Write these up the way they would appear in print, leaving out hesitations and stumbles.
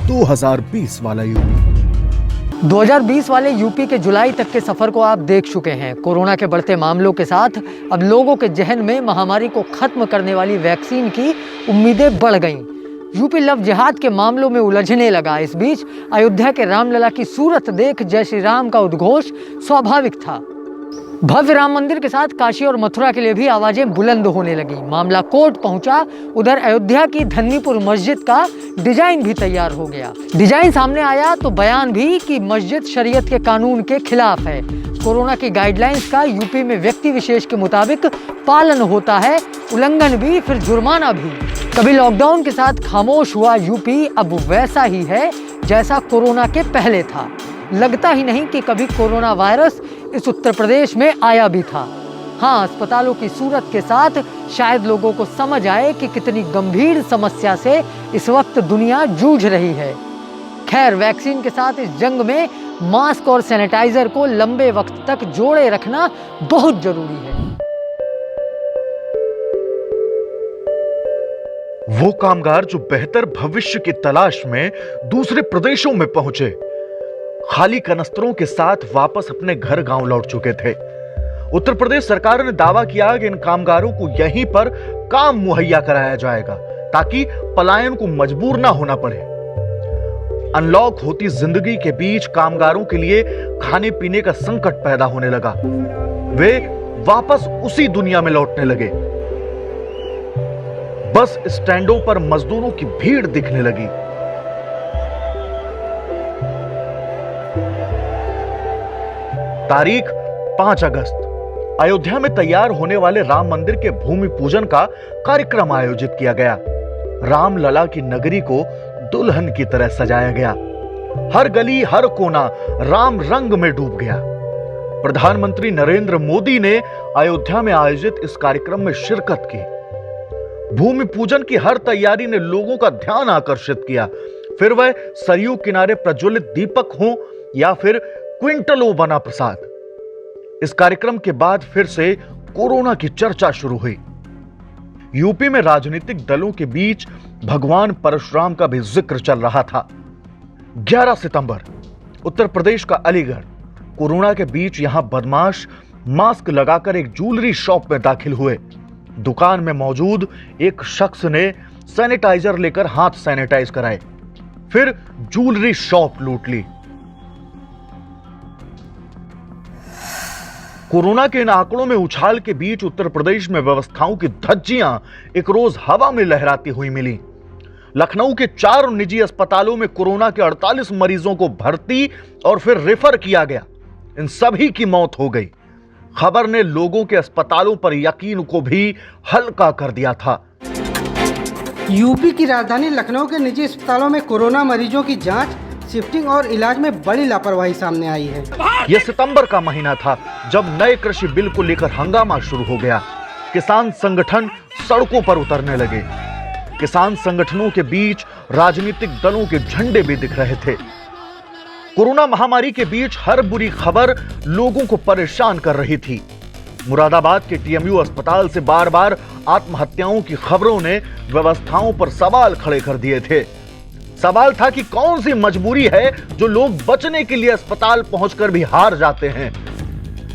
2020 वाला यूपी। 2020 वाले यूपी के जुलाई तक के सफर को आप देख चुके हैं। कोरोना के बढ़ते मामलों के साथ अब लोगों के जहन में महामारी को खत्म करने वाली वैक्सीन की उम्मीदें बढ़ गईं। यूपी लव जिहाद के मामलों में उलझने लगा। इस बीच अयोध्या के रामलला की सूरत देख जय श्री राम का उद्घोष स्वाभाविक था। भव्य राम मंदिर के साथ काशी और मथुरा के लिए भी आवाजें बुलंद होने लगी। मामला कोर्ट पहुंचा। उधर अयोध्या की धन्नीपुर मस्जिद का डिजाइन भी तैयार हो गया। डिजाइन सामने आया तो बयान भी कि मस्जिद शरीयत के कानून के खिलाफ है। कोरोना की गाइडलाइंस का यूपी में व्यक्ति विशेष के मुताबिक पालन होता है, उल्लंघन भी फिर जुर्माना भी। कभी लॉकडाउन के साथ खामोश हुआ यूपी अब वैसा ही है जैसा कोरोना के पहले था। लगता ही नहीं कि कभी कोरोना वायरस इस उत्तर प्रदेश में आया भी था। हाँ, अस्पतालों की सूरत के साथ शायद लोगों को समझ आए कि कितनी गंभीर समस्या से इस वक्त दुनिया जूझ रही है। खैर, वैक्सीन के साथ इस जंग में मास्क और सैनिटाइजर को लंबे वक्त तक जोड़े रखना बहुत जरूरी है। वो कामगार जो बेहतर भविष्य की तलाश में दूसरे प्रदेशों में पहुंचे, खाली कनस्तरों के साथ वापस अपने घर गांव लौट चुके थे। उत्तर प्रदेश सरकार ने दावा किया कि इन कामगारों को यहीं पर काम मुहैया कराया जाएगा ताकि पलायन को मजबूर ना होना पड़े। अनलॉक होती जिंदगी के बीच कामगारों के लिए खाने पीने का संकट पैदा होने लगा। वे वापस उसी दुनिया में लौटने लगे। बस स्टैंडों पर मजदूरों की भीड़ दिखने लगी। तारीख 5 अगस्त अयोध्या में तैयार होने वाले राम मंदिर के भूमि पूजन का कार्यक्रम आयोजित किया गया। रामलला की नगरी को दुल्हन की तरह सजाया गया। हर गली हर कोना राम रंग में डूब गया। प्रधानमंत्री नरेंद्र मोदी ने अयोध्या में आयोजित इस कार्यक्रम में शिरकत की। भूमि पूजन की हर तैयारी ने लोगों का ध्यान आकर्षित किया। फिर वह सरयू किनारे प्रज्वलित दीपक हो या फिर क्विंटलों बना प्रसाद। इस कार्यक्रम के बाद फिर से कोरोना की चर्चा शुरू हुई। यूपी में राजनीतिक दलों के बीच भगवान परशुराम का भी जिक्र चल रहा था। 11 सितंबर उत्तर प्रदेश का अलीगढ़। कोरोना के बीच यहां बदमाश मास्क लगाकर एक ज्वेलरी शॉप में दाखिल हुए। दुकान में मौजूद एक शख्स ने सैनिटाइजर लेकर हाथ सैनिटाइज कराए, फिर ज्वेलरी शॉप लूट ली। कोरोना के इन आंकड़ों में उछाल के बीच उत्तर प्रदेश में व्यवस्थाओं की धज्जियां एक रोज हवा में लहराती हुई मिली। लखनऊ के 4 निजी अस्पतालों में कोरोना के 48 मरीजों को भर्ती और फिर रेफर किया गया। इन सभी की मौत हो गई। खबर ने लोगों के अस्पतालों पर यकीन को भी हल्का कर दिया था। यूपी की राजधानी लखनऊ के निजी अस्पतालों में कोरोना मरीजों की जांच, शिफ्टिंग और इलाज में बड़ी लापरवाही सामने आई है। यह सितंबर का महीना था जब नए कृषि बिल को लेकर हंगामा शुरू हो गया। किसान संगठन सड़कों पर उतरने लगे। किसान संगठनों के बीच राजनीतिक दलों के झंडे भी दिख रहे थे। कोरोना महामारी के बीच हर बुरी खबर लोगों को परेशान कर रही थी। मुरादाबाद के टीएमयू अस्पताल से बार बार आत्महत्याओं की खबरों ने व्यवस्थाओं पर सवाल खड़े कर दिए थे। सवाल था कि कौन सी मजबूरी है जो लोग बचने के लिए अस्पताल पहुंचकर भी हार जाते हैं।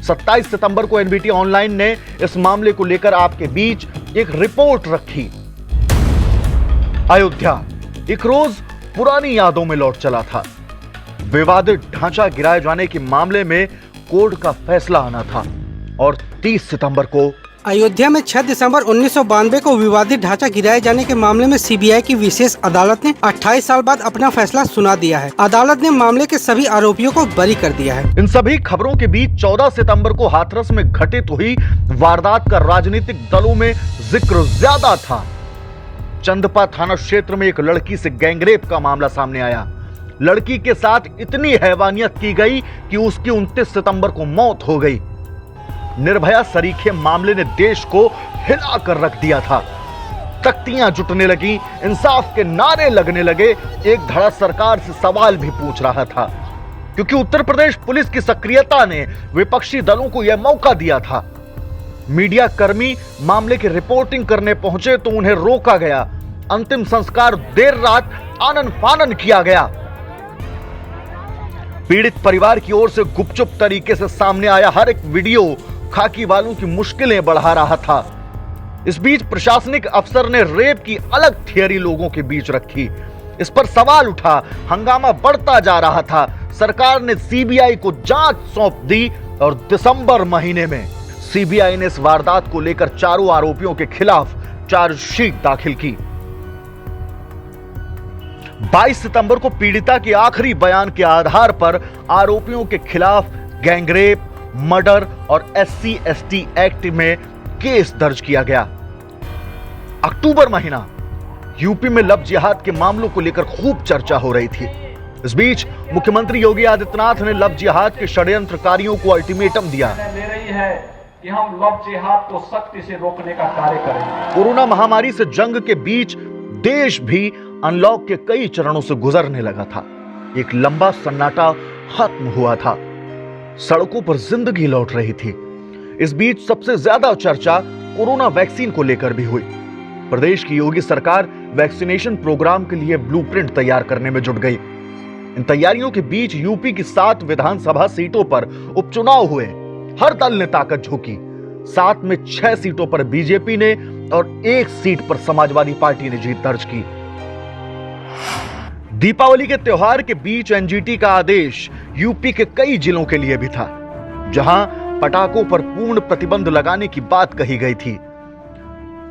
27 सितंबर को एनबीटी ऑनलाइन ने इस मामले को लेकर आपके बीच एक रिपोर्ट रखी। अयोध्या एक रोज पुरानी यादों में लौट चला था। विवादित ढांचा गिराए जाने के मामले में कोर्ट का फैसला आना था और 30 सितंबर को अयोध्या में 6 दिसंबर 1992 को विवादित ढांचा गिराए जाने के मामले में सीबीआई की विशेष अदालत ने 28 साल बाद अपना फैसला सुना दिया है। अदालत ने मामले के सभी आरोपियों को बरी कर दिया है। इन सभी खबरों के बीच 14 सितंबर को हाथरस में घटित हुई वारदात का राजनीतिक दलों में जिक्र ज्यादा था। चंदपा थाना क्षेत्र में एक लड़की से गैंगरेप का मामला सामने आया। लड़की के साथ इतनी हैवानियत की गई कि उसकी 29 सितंबर को मौत हो गई। निर्भया सरीखे मामले ने देश को हिला कर रख दिया था। तख्तियां जुटने लगी, इंसाफ के नारे लगने लगे। एक धड़ा सरकार से सवाल भी पूछ रहा था क्योंकि उत्तर प्रदेश पुलिस की सक्रियता ने विपक्षी दलों को यह मौका दिया था। मीडिया कर्मी मामले की रिपोर्टिंग करने पहुंचे तो उन्हें रोका गया। अंतिम संस्कार देर रात आनन फानन किया गया। पीड़ित परिवार की ओर से गुपचुप तरीके से सामने आया हर एक वीडियो खाकी वालों की मुश्किलें बढ़ा रहा था। इस बीच प्रशासनिक अफसर ने रेप की अलग थियरी लोगों के बीच रखी। इस पर सवाल उठा, हंगामा बढ़ता जा रहा था। सरकार ने सीबीआई को जांच सौंप दी और दिसंबर महीने में सीबीआई ने इस वारदात को लेकर चारों आरोपियों के खिलाफ चार्जशीट दाखिल की। 22 सितंबर को पीड़िता के आखिरी बयान के आधार पर आरोपियों के खिलाफ गैंगरेप, मर्डर और SC/ST एक्ट में केस दर्ज किया गया। अक्टूबर महीना यूपी में लव जिहाद के मामलों को लेकर खूब चर्चा हो रही थी। इस बीच मुख्यमंत्री योगी आदित्यनाथ ने लव जिहाद के षड्यंत्रकारियों को अल्टीमेटम दिया। ले रही है कि हम लव जिहाद को सख्ती से रोकने का कार्य करें। कोरोना महामारी से जंग के बीच देश भी अनलॉक के कई चरणों से गुजरने लगा था। एक लंबा सन्नाटा खत्म हुआ था, सड़कों पर जिंदगी लौट रही थी। इस बीच सबसे ज्यादा चर्चा कोरोना वैक्सीन को लेकर भी हुई। प्रदेश की योगी सरकार वैक्सीनेशन प्रोग्राम के लिए ब्लूप्रिंट तैयार करने में जुट गई। इन तैयारियों के बीच यूपी की 7 विधानसभा सीटों पर उपचुनाव हुए। हर दल ने ताकत झोंकी। 7 में 6 सीटों पर बीजेपी ने और 1 सीट पर समाजवादी पार्टी ने जीत दर्ज की। दीपावली के त्योहार के बीच एनजीटी का आदेश यूपी के कई जिलों के लिए भी था, जहां पटाखों पर पूर्ण प्रतिबंध लगाने की बात कही गई थी।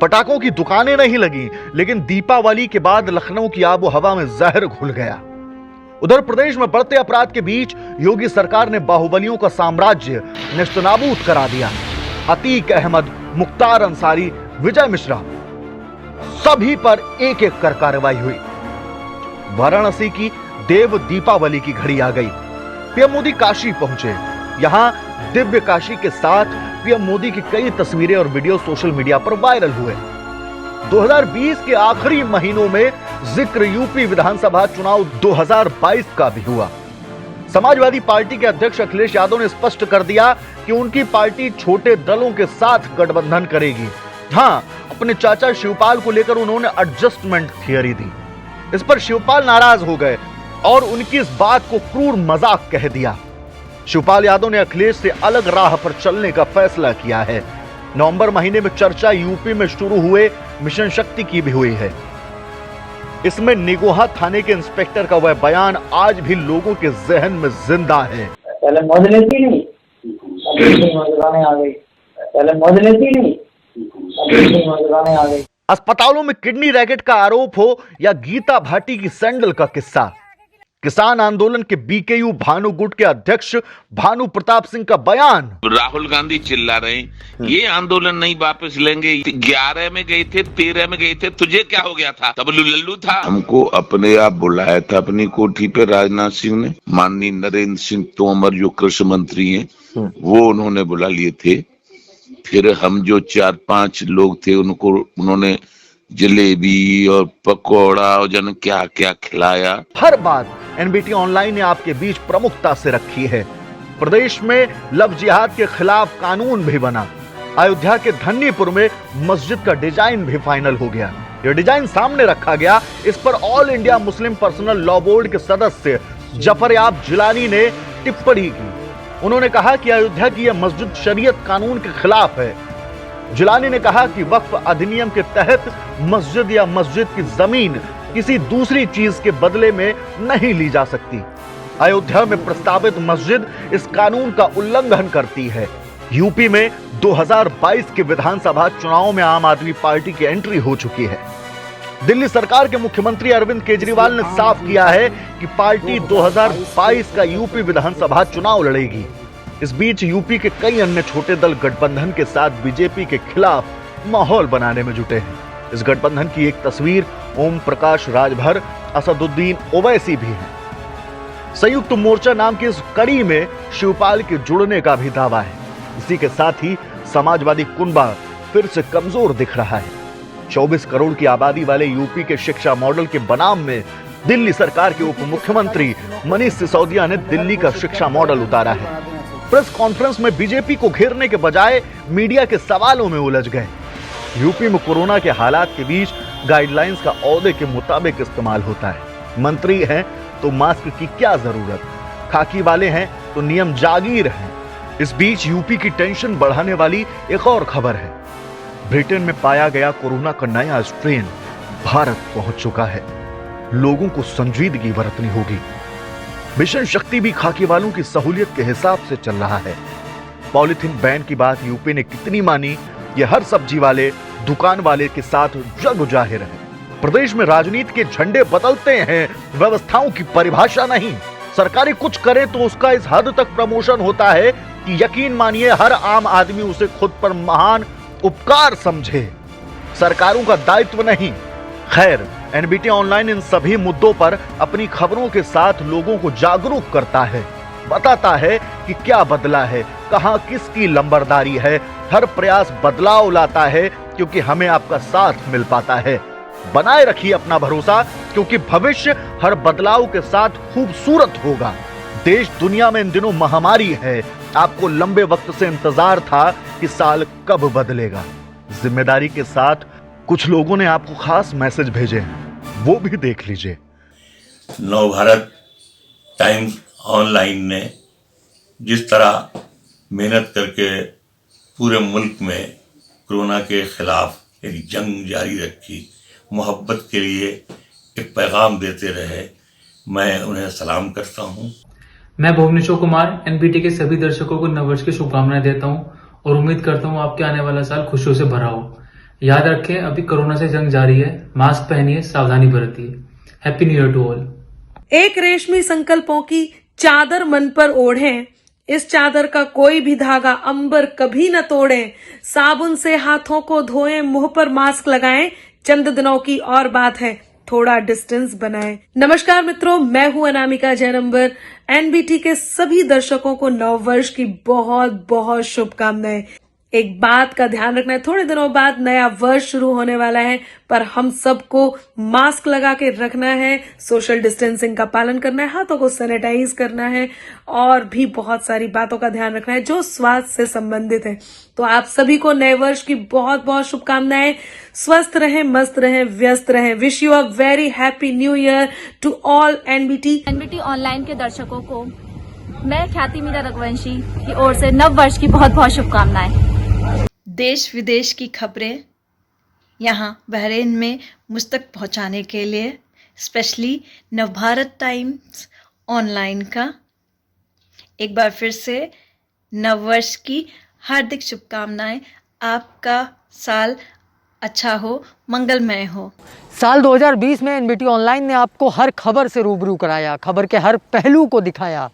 पटाखों की दुकानें नहीं लगी, लेकिन दीपावली के बाद लखनऊ की आबो हवा में जहर घुल गया। उधर प्रदेश में बढ़ते अपराध के बीच योगी सरकार ने बाहुबलियों का साम्राज्य नेस्तनाबूद करा दिया। अतीक अहमद, मुख्तार अंसारी, विजय मिश्रा, सभी पर एक-एक कर कार्रवाई हुई। वाराणसी की देव दीपावली की घड़ी आ गई। पीएम मोदी काशी पहुंचे। यहां दिव्य काशी के साथ पीएम मोदी की कई तस्वीरें और वीडियो सोशल मीडिया पर वायरल हुए। 2020 के आखिरी महीनों में जिक्र यूपी विधानसभा चुनाव 2022 का भी हुआ। समाजवादी पार्टी के अध्यक्ष अखिलेश यादव ने स्पष्ट कर दिया कि उनकी पार्टी छोटे दलों के साथ गठबंधन करेगी। हां, अपने चाचा शिवपाल को लेकर उन्होंने एडजस्टमेंट थियरी दी। इस पर शिवपाल नाराज हो गए और उनकी इस बात को क्रूर मजाक कह दिया। शिवपाल यादव ने अखिलेश से अलग राह पर चलने का फैसला किया है। नवंबर महीने में चर्चा यूपी में शुरू हुए मिशन शक्ति की भी हुई है। इसमें निगोहा थाने के इंस्पेक्टर का वह बयान आज भी लोगों के जहन में जिंदा है। पहले मौज लेती नहीं, अभी मौजगाने आ गई। पहले मौज लेती नहीं, अभी मौजगाने आ गई। अस्पतालों में किडनी रैकेट का आरोप हो या गीता भाटी की सैंडल का किस्सा, किसान आंदोलन के बीकेयू भानु गुट के अध्यक्ष भानु प्रताप सिंह का बयान। राहुल गांधी चिल्ला रहे हैं ये आंदोलन नहीं वापस लेंगे। 11 में गए थे, 13 में गए थे, तुझे क्या हो गया था? तब लल्लू था। हमको अपने आप बुलाया था अपनी कोठी पे राजनाथ सिंह ने। माननीय नरेंद्र सिंह तोमर जो कृषि मंत्री हैं वो उन्होंने बुला लिए थे। फिर हम जो 4-5 लोग थे उनको उन्होंने जलेबी और पकौड़ा और जन क्या क्या खिलाया। हर बात एनबीटी ऑनलाइन ने आपके बीच प्रमुखता से रखी है। प्रदेश में लव जिहाद के खिलाफ कानून भी बना। अयोध्या के धन्नीपुर में मस्जिद का डिजाइन भी फाइनल हो गया। यह डिजाइन सामने रखा गया। इस पर all India Muslim personal law board के सदस्य जफर याब जिलानी ने टिप्पणी की। उन्होंने कहा कि अयोध्या की यह मस्जिद शरीयत कानून के खिलाफ है। जिलानी ने कहा कि वक्फ अधिनियम के तहत मस्जिद या मस्जिद की जमीन किसी दूसरी चीज के बदले में नहीं ली जा सकती। अयोध्या में प्रस्तावित मस्जिद इस कानून का उल्लंघन करती है। यूपी में 2022 के विधानसभा चुनाव में आम आदमी पार्टी की एंट्री हो चुकी है। दिल्ली सरकार के मुख्यमंत्री अरविंद केजरीवाल ने साफ किया है कि पार्टी 2022 का यूपी विधानसभा चुनाव लड़ेगी। इस बीच यूपी के कई अन्य छोटे दल गठबंधन के साथ बीजेपी के खिलाफ माहौल बनाने में जुटे हैं। इस गठबंधन की एक तस्वीर ओम प्रकाश राजभर, असदुद्दीन ओवैसी भी है। संयुक्त मोर्चा नाम की इस कड़ी में शिवपाल के जुड़ने का भी दावा है। इसी के साथ ही समाजवादी कुनबा फिर से कमजोर दिख रहा है। 24 करोड़ की आबादी वाले यूपी के शिक्षा मॉडल के बनाम में दिल्ली सरकार के उप मुख्यमंत्री मनीष सिसोदिया ने दिल्ली का शिक्षा मॉडल उतारा है। प्रेस कॉन्फ्रेंस में बीजेपी को घेरने के बजाय मीडिया के सवालों में उलझ गए। यूपी में कोरोना के हालात के बीच गाइडलाइंस का औहदे के मुताबिक इस्तेमाल होता है। मंत्री हैं तो मास्क की क्या जरूरत, खाकी वाले हैं तो नियम जागीर है। इस बीच यूपी की टेंशन बढ़ाने वाली एक और खबर है। ब्रिटेन में पाया गया कोरोना का नया स्ट्रेन भारत पहुंच चुका है। लोगों को संजीदगी बरतनी होगी। मिशन शक्ति भी खाकी वालों की सहूलियत के हिसाब से चल रहा है। पॉलिथीन बैन की बात यूपी ने कितनी मानी, यह हर सब्जी वाले, दुकान वाले के साथ जग जाहिर है। प्रदेश में राजनीति के झंडे बदलते हैं, व्यवस्थाओं की परिभाषा नहीं। सरकारें कुछ करे तो उसका इस हद तक प्रमोशन होता है कि यकीन मानिए हर आम आदमी उसे खुद पर महान उपकार समझे, सरकारों का दायित्व नहीं। खैर, एनबीटी ऑनलाइन इन सभी मुद्दों पर अपनी खबरों के साथ लोगों को जागरूक करता है, बताता है कि क्या बदला है, कहां किसकी लंबरदारी है। हर प्रयास बदलाव लाता है क्योंकि हमें आपका साथ मिल पाता है। बनाए रखिए अपना भरोसा, क्योंकि भविष्य हर बदलाव के साथ खूबसूरत होगा। देश दुनिया में इन दिनों महामारी है। आपको लंबे वक्त से इंतजार था कि साल कब बदलेगा। जिम्मेदारी के साथ कुछ लोगों ने आपको खास मैसेज भेजे हैं, वो भी देख लीजिए। नवभारत टाइम्स ऑनलाइन ने जिस तरह मेहनत करके पूरे मुल्क में कोरोना के खिलाफ एक जंग जारी रखी, मोहब्बत के लिए एक पैगाम देते रहे, मैं उन्हें सलाम करता हूँ। मैं भुवनेश्वर कुमार एनबीटी के सभी दर्शकों को नववर्ष की शुभकामनाएं देता हूं और उम्मीद करता हूं आपके आने वाला साल खुशियों से भरा हो। याद रखें, अभी कोरोना से जंग जारी है, मास्क पहनिए, सावधानी बरतिए। Happy new year to all. एक रेशमी संकल्पों की चादर मन पर ओढ़ें, इस चादर का कोई भी धागा अंबर कभी न तोड़ें। साबुन से हाथों को धोएं, मुंह पर मास्क लगाएं, चंद दिनों की और बात है, थोड़ा डिस्टेंस बनाएं। नमस्कार मित्रों, मैं हूं अनामिका जयनंबर। एनबीटी के सभी दर्शकों को नववर्ष की बहुत बहुत शुभकामनाएं। एक बात का ध्यान रखना है, थोड़े दिनों बाद नया वर्ष शुरू होने वाला है, पर हम सबको मास्क लगा के रखना है, सोशल डिस्टेंसिंग का पालन करना है, हाथों को सैनिटाइज करना है और भी बहुत सारी बातों का ध्यान रखना है जो स्वास्थ्य से संबंधित है। तो आप सभी को नए वर्ष की बहुत बहुत शुभकामनाएं। स्वस्थ रहें, मस्त रहें, व्यस्त रहें। Wish you a very happy new year to all NBT online के दर्शकों को मैं ख्याति मीरा रघुवंशी की ओर से नव वर्ष की बहुत बहुत शुभकामनाएं। देश विदेश की खबरें यहाँ बहरीन में मुझ तक पहुँचाने के लिए स्पेशली नवभारत टाइम्स ऑनलाइन का एक बार फिर से नववर्ष की हार्दिक शुभकामनाएं। आपका साल अच्छा हो, मंगलमय हो। साल 2020 में एनबीटी ऑनलाइन ने आपको हर खबर से रूबरू कराया, खबर के हर पहलू को दिखाया।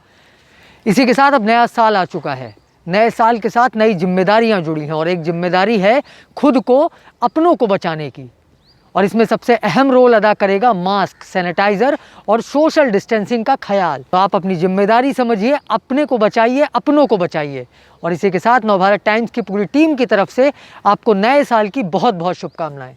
इसी के साथ अब नया साल आ चुका है। नए साल के साथ नई जिम्मेदारियां जुड़ी हैं और एक जिम्मेदारी है खुद को, अपनों को बचाने की। और इसमें सबसे अहम रोल अदा करेगा मास्क, सैनिटाइज़र और सोशल डिस्टेंसिंग का ख्याल। तो आप अपनी जिम्मेदारी समझिए, अपने को बचाइए, अपनों को बचाइए। और इसी के साथ नवभारत टाइम्स की पूरी टीम की तरफ से आपको नए साल की बहुत बहुत शुभकामनाएं।